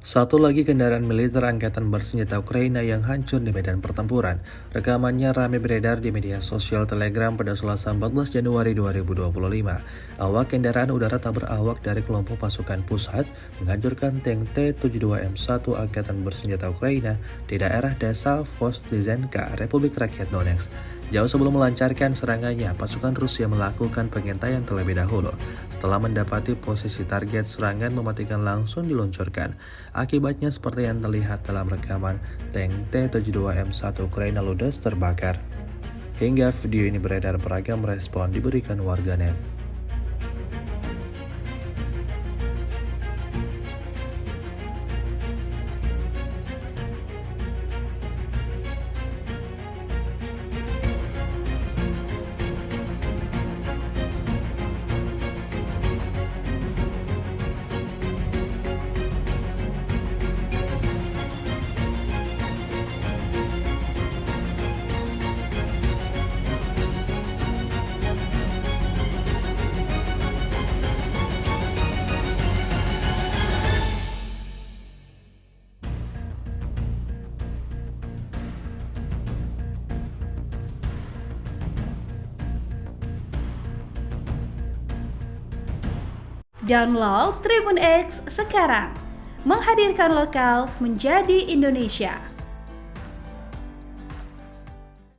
Satu lagi kendaraan militer angkatan bersenjata Ukraina yang hancur di medan pertempuran. Rekamannya ramai beredar di media sosial Telegram pada Selasa 14 Januari 2025. Awak kendaraan udara tak berawak dari kelompok pasukan pusat menghancurkan tank T-72M1 angkatan bersenjata Ukraina di daerah desa Vostochny, Republik Rakyat Donetsk. Jauh sebelum melancarkan serangannya, pasukan Rusia melakukan pengintaian terlebih dahulu. Setelah mendapati posisi target, serangan mematikan langsung diluncurkan. Akibatnya seperti yang terlihat dalam rekaman, tank T-72M1 Ukraina ludes terbakar. Hingga video ini beredar, beragam respon diberikan warganet. Download Tribun X sekarang, menghadirkan lokal menjadi Indonesia.